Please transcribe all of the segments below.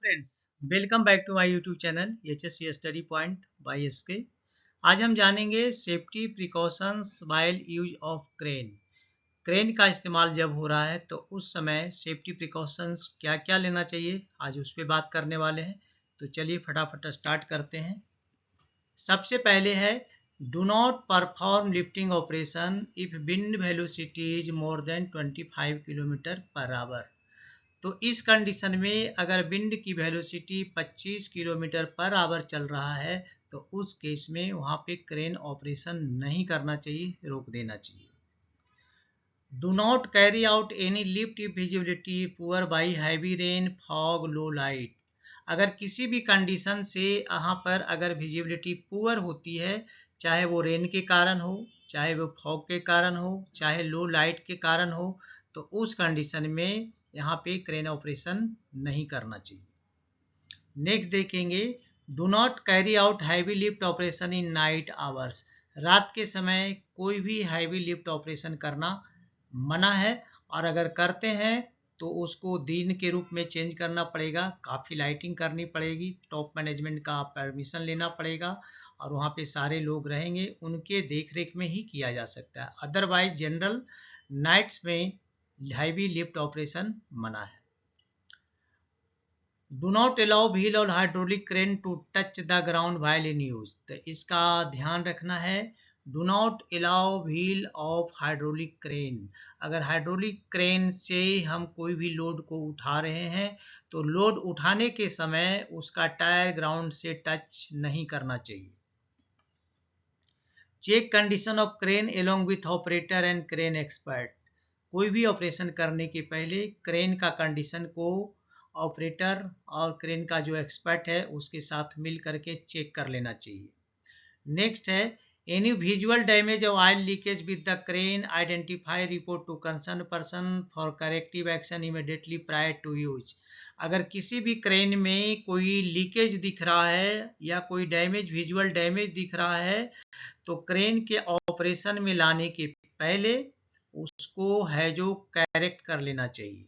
Friends, welcome back to my YouTube channel HSC study point by SK। आज हम जानेंगे safety precautions while use of crane. Crane का इस्तेमाल जब हो रहा है तो उस समय सेफ्टी प्रिकॉशंस क्या क्या लेना चाहिए, आज उस पर बात करने वाले हैं। तो चलिए फटाफट स्टार्ट करते हैं। सबसे पहले है do not perform lifting operation if wind velocity is more than 25 kilometre per hour. तो इस कंडीशन में अगर विंड की वेलोसिटी 25 किलोमीटर पर आवर चल रहा है तो उस केस में वहाँ पे क्रेन ऑपरेशन नहीं करना चाहिए, रोक देना चाहिए। Do not carry out any lift if visibility poor by heavy rain fog low light. अगर किसी भी कंडीशन से यहाँ पर अगर विजिबिलिटी पुअर होती है, चाहे वो रेन के कारण हो, चाहे वो फॉग के कारण हो, चाहे लो लाइट के कारण हो, तो उस कंडीशन में यहाँ पे क्रेन ऑपरेशन नहीं करना चाहिए। नेक्स्ट देखेंगे do not carry out heavy lift operation in night hours. रात के समय कोई भी हैवी लिफ्ट ऑपरेशन करना मना है, और अगर करते हैं तो उसको दिन के रूप में चेंज करना पड़ेगा, काफ़ी लाइटिंग करनी पड़ेगी, टॉप मैनेजमेंट का परमिशन लेना पड़ेगा, और वहाँ पे सारे लोग रहेंगे, उनके देख रेख में ही किया जा सकता है। अदरवाइज जनरल नाइट्स में हैवी लिफ्ट ऑपरेशन मना है। डू नॉट अलाउ व्हील और hydraulic crane to touch the ground while in use. तो इसका ध्यान रखना है, do not allow wheel of hydraulic crane. अगर हाइड्रोलिक क्रेन से हम कोई भी लोड को उठा रहे हैं तो लोड उठाने के समय उसका टायर ग्राउंड से टच नहीं करना चाहिए। Check condition of crane along with operator and crane expert. कोई भी ऑपरेशन करने के पहले क्रेन का कंडीशन को ऑपरेटर और क्रेन का जो एक्सपर्ट है उसके साथ मिल करके चेक कर लेना चाहिए। नेक्स्ट है एनी विजुअल डैमेज और oil leakage with the crane identify report to concern person for corrective action immediately prior to use. अगर किसी भी क्रेन में कोई लीकेज दिख रहा है या कोई डैमेज विजुअल डैमेज दिख रहा है तो क्रेन के ऑपरेशन में लाने के पहले उसको है जो करेक्ट कर लेना चाहिए।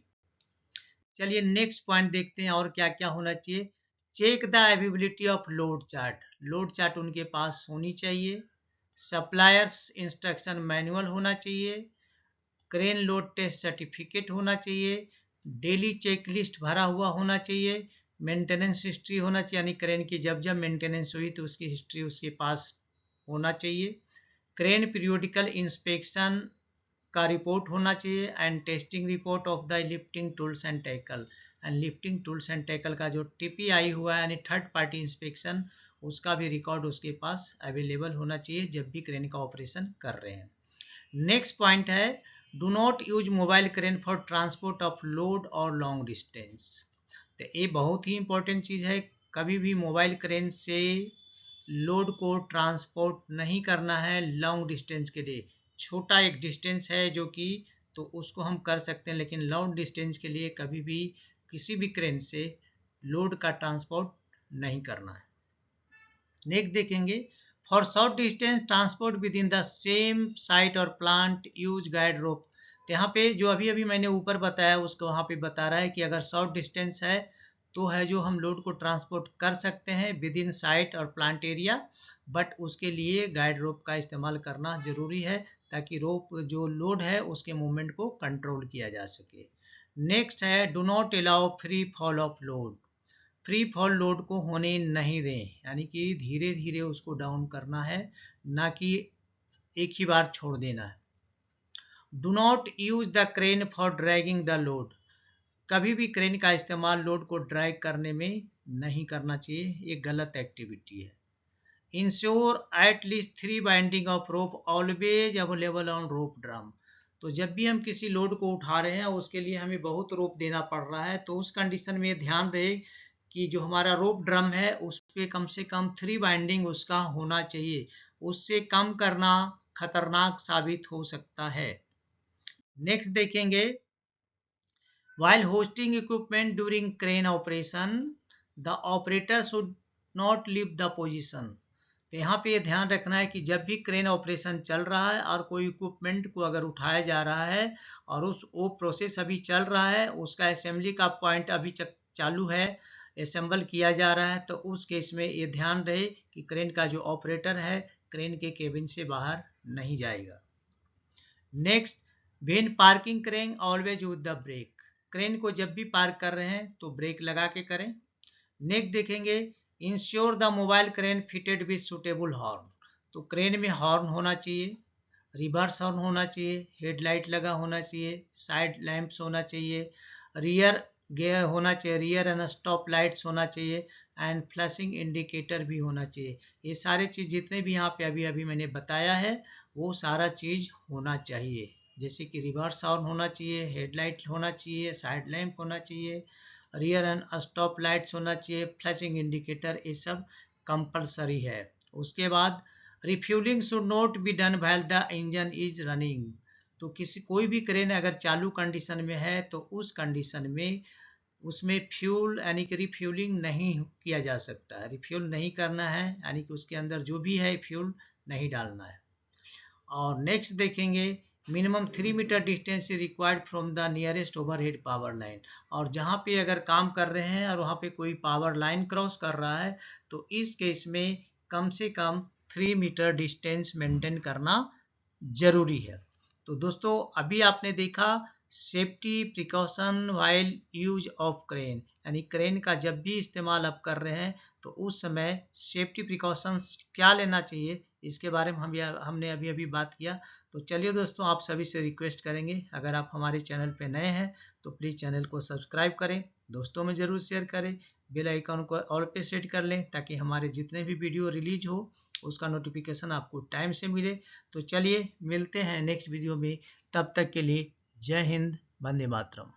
चलिए नेक्स्ट पॉइंट देखते हैं और क्या क्या होना चाहिए। Check the availability of load chart. Load chart उनके पास होनी चाहिए। सप्लायर्स इंस्ट्रक्शन मैनुअल होना चाहिए। क्रेन लोड टेस्ट सर्टिफिकेट होना चाहिए। डेली चेक लिस्ट भरा हुआ होना चाहिए। मेंटेनेंस हिस्ट्री होना चाहिए, यानी क्रेन की जब जब मेंटेनेंस हुई तो उसकी हिस्ट्री उसके पास होना चाहिए। क्रेन पीरियोडिकल इंस्पेक्शन का रिपोर्ट होना चाहिए and testing report of the lifting tools and tackle. And lifting tools and tackle का जो TPI हुआ है यानी थर्ड पार्टी इंस्पेक्शन, उसका भी रिकॉर्ड उसके पास अवेलेबल होना चाहिए जब भी क्रेन का ऑपरेशन कर रहे हैं। नेक्स्ट पॉइंट है do not use mobile crane for transport of load और लॉन्ग डिस्टेंस। तो ये बहुत ही इंपॉर्टेंट चीज़ है, कभी भी मोबाइल क्रेन से लोड को ट्रांसपोर्ट नहीं करना है लॉन्ग डिस्टेंस के लिए। छोटा एक डिस्टेंस है जो कि तो उसको हम कर सकते हैं, लेकिन लॉन्ग डिस्टेंस के लिए कभी भी किसी भी क्रेन से लोड का ट्रांसपोर्ट नहीं करना है। नेक्स्ट देखेंगे for short distance transport with in the same site और प्लांट यूज गाइड रोप। तो यहाँ पे जो अभी अभी मैंने ऊपर बताया उसको वहाँ पे बता रहा है कि अगर शॉर्ट डिस्टेंस है तो है जो हम लोड को ट्रांसपोर्ट कर सकते हैं विद इन साइट और प्लांट एरिया, बट उसके लिए गाइड रोप का इस्तेमाल करना ज़रूरी है ताकि रोप जो लोड है उसके मूवमेंट को कंट्रोल किया जा सके। नेक्स्ट है do not allow free fall of load. Free fall load को होने नहीं दें, यानी कि धीरे धीरे उसको डाउन करना है, ना कि एक ही बार छोड़ देना है। Do not use the crane for dragging the load. कभी भी क्रेन का इस्तेमाल लोड को ड्रैग करने में नहीं करना चाहिए, ये गलत एक्टिविटी है। Ensure at least 3 binding of rope always available on rope drum. तो जब भी हम किसी लोड को उठा रहे हैं उसके लिए हमें बहुत रोप देना पड़ रहा है, तो उस कंडीशन में ध्यान रहे कि जो हमारा रोप ड्रम है उस पर कम से कम 3 बाइंडिंग उसका होना चाहिए, उससे कम करना खतरनाक साबित हो सकता है। नेक्स्ट देखेंगे while hosting equipment during crane operation the operator should not leave the position। तो यहाँ पे ये ध्यान रखना है कि जब भी क्रेन ऑपरेशन चल रहा है और कोई इक्विपमेंट को अगर उठाया जा रहा है और वो प्रोसेस अभी चल रहा है, उसका असेंबली का पॉइंट अभी चालू है असेंबल किया जा रहा है, तो उस केस में ये ध्यान रहे कि क्रेन का जो ऑपरेटर है क्रेन के केबिन से बाहर नहीं जाएगा। Next, when parking crane always with the brake. Crane को जब भी पार्क कर रहे हैं तो ब्रेक लगा के करें। नेक्स्ट देखेंगे, ensure the mobile crane fitted with suitable horn. तो क्रेन में हॉर्न होना चाहिए, रिवर्स हॉर्न होना चाहिए, हेडलाइट लगा होना चाहिए, साइड लैंप्स होना चाहिए, रियर गेयर होना चाहिए, रियर एंड स्टॉप लाइट्स होना चाहिए, एंड फ्लैशिंग इंडिकेटर भी होना चाहिए। ये सारे चीज़ जितने भी यहाँ पे अभी अभी मैंने बताया है वो सारा चीज़ होना चाहिए, जैसे कि रिवर्स हॉर्न होना चाहिए, हेडलाइट होना चाहिए, साइड लैंप होना चाहिए, रियर एंड स्टॉप लाइट्स होना चाहिए, फ्लैशिंग इंडिकेटर, ये सब कंपलसरी है। उसके बाद refuelling should not be done while the engine is running. तो कोई भी क्रेन अगर चालू कंडीशन में है तो उस कंडीशन में उसमें फ्यूल यानी कि रिफ्यूलिंग नहीं किया जा सकता है, रिफ्यूल नहीं करना है, यानी कि उसके अंदर जो भी है फ्यूल नहीं डालना है। और नेक्स्ट देखेंगे, minimum 3 metre distance is required from the nearest overhead power line. और जहाँ पे अगर काम कर रहे हैं और वहाँ पे कोई पावर लाइन क्रॉस कर रहा है तो इस केस में कम से कम 3 मीटर डिस्टेंस मेंटेन करना जरूरी है। तो दोस्तों अभी आपने देखा safety precaution while use of crane, यानी क्रेन का जब भी इस्तेमाल आप कर रहे हैं तो उस समय सेफ्टी प्रिकॉशंस क्या लेना चाहिए इसके बारे में हमने अभी अभी बात किया। तो चलिए दोस्तों, आप सभी से रिक्वेस्ट करेंगे, अगर आप हमारे चैनल पे नए हैं तो प्लीज़ चैनल को सब्सक्राइब करें, दोस्तों में ज़रूर शेयर करें, बेल आइकन को ऑल पे सेट कर लें ताकि हमारे जितने भी वीडियो रिलीज हो उसका नोटिफिकेशन आपको टाइम से मिले। तो चलिए मिलते हैं नेक्स्ट वीडियो में, तब तक के लिए जय हिंद, वंदे मातरम।